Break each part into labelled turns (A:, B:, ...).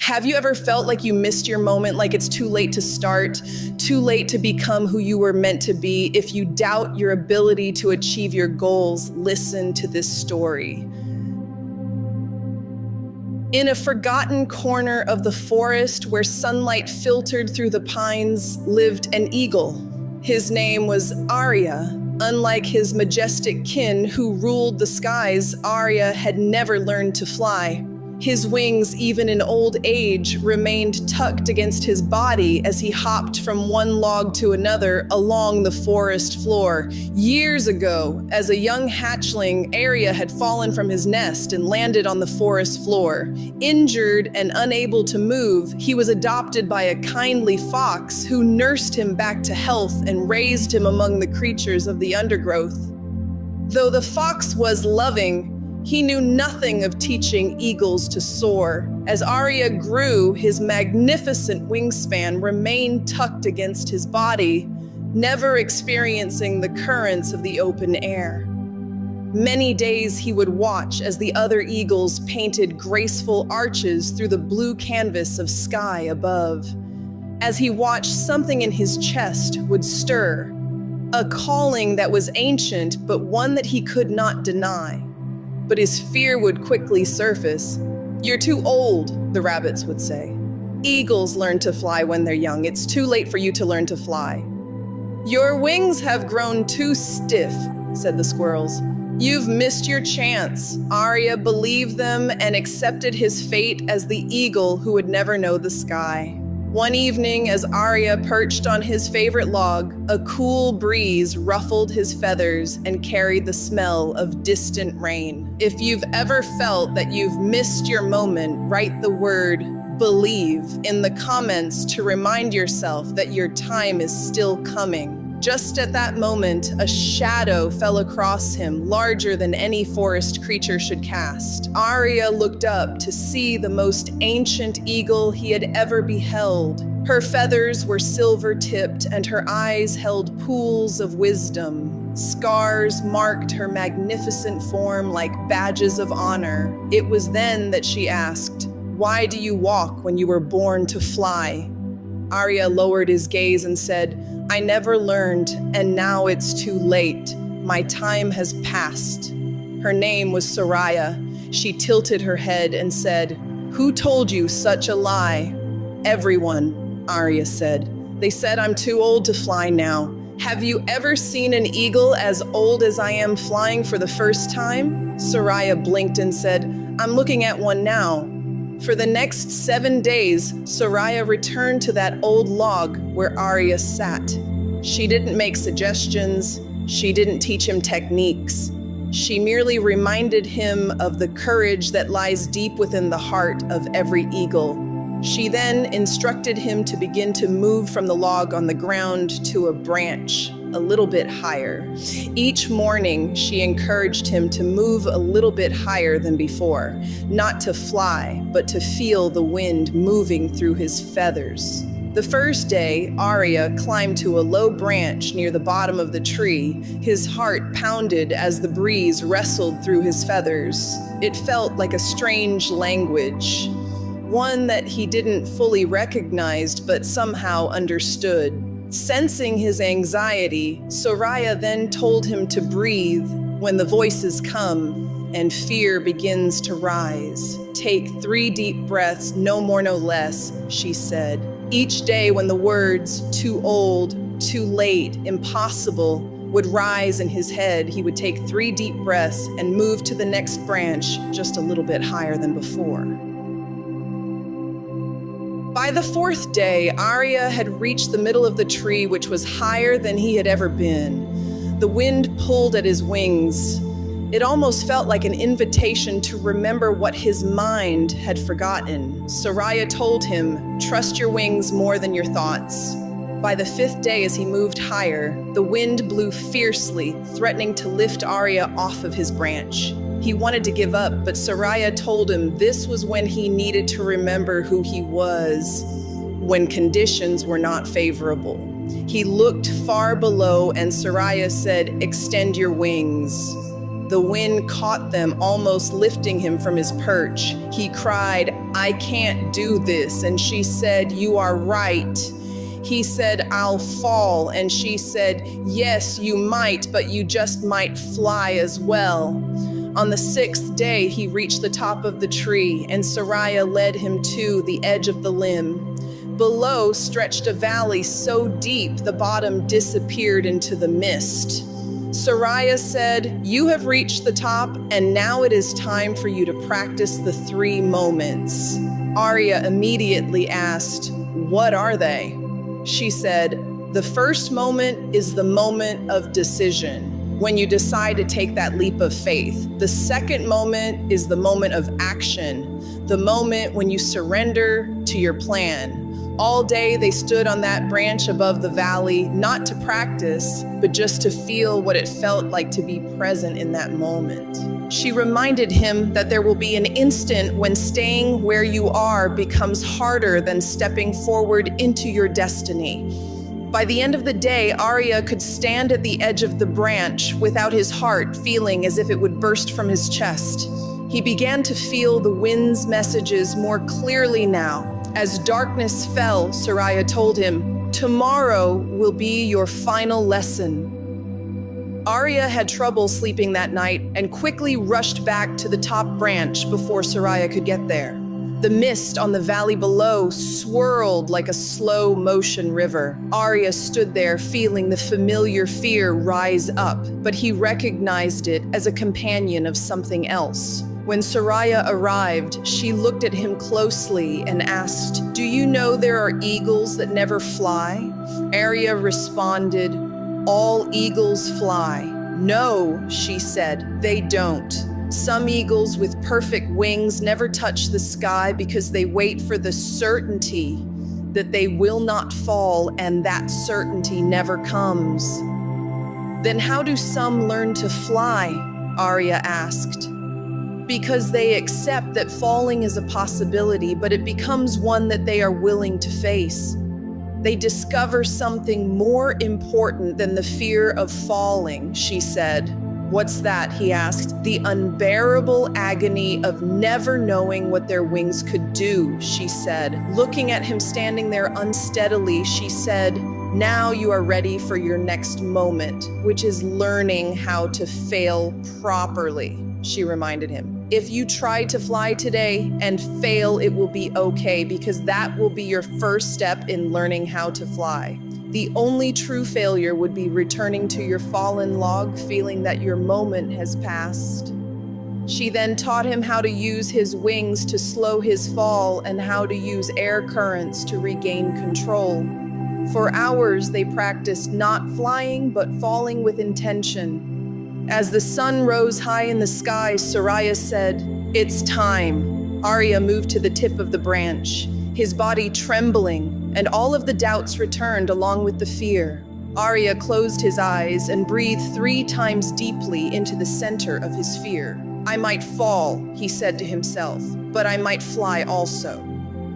A: Have you ever felt like you missed your moment, like it's too late to start, too late to become who you were meant to be? If you doubt your ability to achieve your goals, listen to this story. In a forgotten corner of the forest where sunlight filtered through the pines lived an eagle. His name was Sariah. Unlike his majestic kin who ruled the skies, Sariah had never learned to fly. His wings, even in old age, remained tucked against his body as he hopped from one log to another along the forest floor. Years ago, as a young hatchling, Sariah had fallen from his nest and landed on the forest floor. Injured and unable to move, he was adopted by a kindly fox who nursed him back to health and raised him among the creatures of the undergrowth. Though the fox was loving, he knew nothing of teaching eagles to soar. As Sariah grew, his magnificent wingspan remained tucked against his body, never experiencing the currents of the open air. Many days he would watch as the other eagles painted graceful arches through the blue canvas of sky above. As he watched, something in his chest would stir, a calling that was ancient, but one that he could not deny. But his fear would quickly surface. "You're too old," the rabbits would say. "Eagles learn to fly when they're young. It's too late for you to learn to fly." "Your wings have grown too stiff," said the squirrels. "You've missed your chance." Sariah believed them and accepted his fate as the eagle who would never know the sky. One evening, as Sariah perched on his favorite log, a cool breeze ruffled his feathers and carried the smell of distant rain. If you've ever felt that you've missed your moment, write the word "believe" in the comments to remind yourself that your time is still coming. Just at that moment, a shadow fell across him, larger than any forest creature should cast. Sariah looked up to see the most ancient eagle he had ever beheld. Her feathers were silver-tipped, and her eyes held pools of wisdom. Scars marked her magnificent form like badges of honor. It was then that she asked, "Why do you walk when you were born to fly?" Sariah lowered his gaze and said, "I never learned, and now it's too late. My time has passed." Her name was Sariah. She tilted her head and said, "Who told you such a lie?" "Everyone," Sariah said. "They said I'm too old to fly now. Have you ever seen an eagle as old as I am flying for the first time?" Sariah blinked and said, "I'm looking at one now." For the next 7 days, Sariah returned to that old log where Sariah sat. She didn't make suggestions. She didn't teach him techniques. She merely reminded him of the courage that lies deep within the heart of every eagle. She then instructed him to begin to move from the log on the ground to a branch a little bit higher. Each morning, she encouraged him to move a little bit higher than before, not to fly, but to feel the wind moving through his feathers. The first day, Sariah climbed to a low branch near the bottom of the tree. His heart pounded as the breeze wrestled through his feathers. It felt like a strange language, one that he didn't fully recognize but somehow understood. Sensing his anxiety, Sariah then told him to breathe when the voices come and fear begins to rise. "Take 3 deep breaths, no more, no less," she said. Each day when the words "too old," "too late," "impossible" would rise in his head, he would take 3 deep breaths and move to the next branch just a little bit higher than before. By the 4th day, Sariah had reached the middle of the tree, which was higher than he had ever been. The wind pulled at his wings. It almost felt like an invitation to remember what his mind had forgotten. Sariah told him, "Trust your wings more than your thoughts." By the 5th day, as he moved higher, the wind blew fiercely, threatening to lift Sariah off of his branch. He wanted to give up, but Sariah told him this was when he needed to remember who he was, when conditions were not favorable. He looked far below, and Sariah said, "Extend your wings." The wind caught them, almost lifting him from his perch. He cried, "I can't do this." And she said, "You are right." He said, "I'll fall." And she said, "Yes, you might, but you just might fly as well." On the 6th day, he reached the top of the tree, and Sariah led him to the edge of the limb. Below stretched a valley so deep the bottom disappeared into the mist. Sariah said, "You have reached the top, and now it is time for you to practice the 3 moments." Arya immediately asked, "What are they?" She said, "The first moment is the moment of decision, when you decide to take that leap of faith. The second moment is the moment of action, the moment when you surrender to your plan." All day they stood on that branch above the valley, not to practice, but just to feel what it felt like to be present in that moment. She reminded him that there will be an instant when staying where you are becomes harder than stepping forward into your destiny. By the end of the day, Arya could stand at the edge of the branch without his heart feeling as if it would burst from his chest. He began to feel the wind's messages more clearly now. As darkness fell, Sariah told him, "Tomorrow will be your final lesson." Arya had trouble sleeping that night and quickly rushed back to the top branch before Sariah could get there. The mist on the valley below swirled like a slow-motion river. Arya stood there feeling the familiar fear rise up, but he recognized it as a companion of something else. When Sariah arrived, she looked at him closely and asked, "Do you know there are eagles that never fly?" Arya responded, "All eagles fly." "No," she said, "they don't. Some eagles with perfect wings never touch the sky because they wait for the certainty that they will not fall, and that certainty never comes." "Then how do some learn to fly?" Arya asked. "Because they accept that falling is a possibility, but it becomes one that they are willing to face. They discover something more important than the fear of falling," she said. "What's that?" he asked. "The unbearable agony of never knowing what their wings could do," she said. Looking at him standing there unsteadily, she said, "Now you are ready for your next moment, which is learning how to fail properly," she reminded him. "If you try to fly today and fail, it will be okay, because that will be your first step in learning how to fly. The only true failure would be returning to your fallen log feeling that your moment has passed." She then taught him how to use his wings to slow his fall and how to use air currents to regain control. For hours, they practiced not flying, but falling with intention. As the sun rose high in the sky, Sariah said, "It's time." Arya moved to the tip of the branch, his body trembling, and all of the doubts returned along with the fear. Arya closed his eyes and breathed 3 times deeply into the center of his fear. "I might fall," he said to himself, "but I might fly also."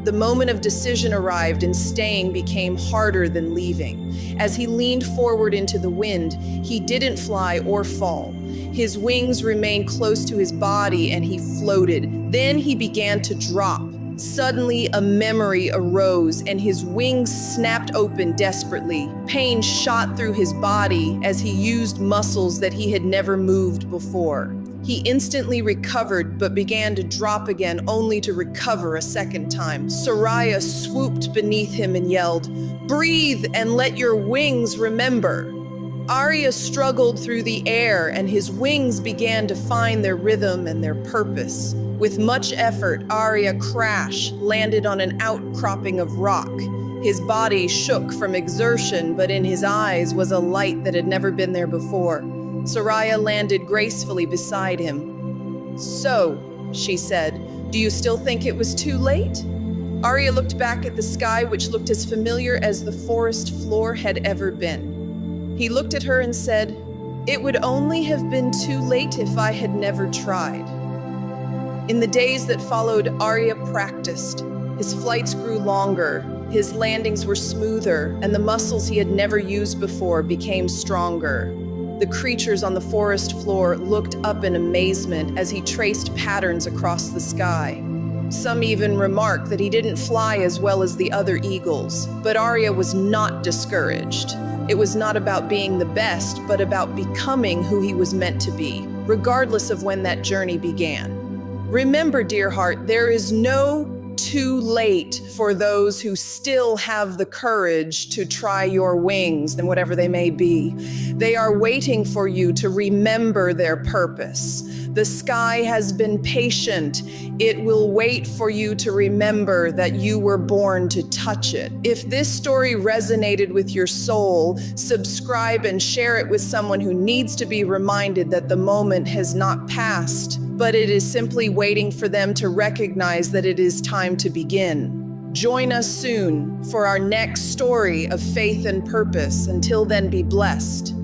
A: The moment of decision arrived, and staying became harder than leaving. As he leaned forward into the wind, he didn't fly or fall. His wings remained close to his body and he floated. Then he began to drop. Suddenly, a memory arose and his wings snapped open desperately. Pain shot through his body as he used muscles that he had never moved before. He instantly recovered, but began to drop again, only to recover a second time. Sariah swooped beneath him and yelled, "Breathe and let your wings remember." Arya struggled through the air, and his wings began to find their rhythm and their purpose. With much effort, Arya landed on an outcropping of rock. His body shook from exertion, but in his eyes was a light that had never been there before. Sariah landed gracefully beside him. "So," she said, "do you still think it was too late?" Arya looked back at the sky, which looked as familiar as the forest floor had ever been. He looked at her and said, "It would only have been too late if I had never tried." In the days that followed, Arya practiced. His flights grew longer, his landings were smoother, and the muscles he had never used before became stronger. The creatures on the forest floor looked up in amazement as he traced patterns across the sky. Some even remarked that he didn't fly as well as the other eagles, but Arya was not discouraged. It was not about being the best, but about becoming who he was meant to be, regardless of when that journey began. Remember, dear heart, there is no too late for those who still have the courage to try your wings, and whatever they may be. They are waiting for you to remember their purpose. The sky has been patient. It will wait for you to remember that you were born to touch it. If this story resonated with your soul, subscribe and share it with someone who needs to be reminded that the moment has not passed, but it is simply waiting for them to recognize that it is time to begin. Join us soon for our next story of faith and purpose. Until then, be blessed.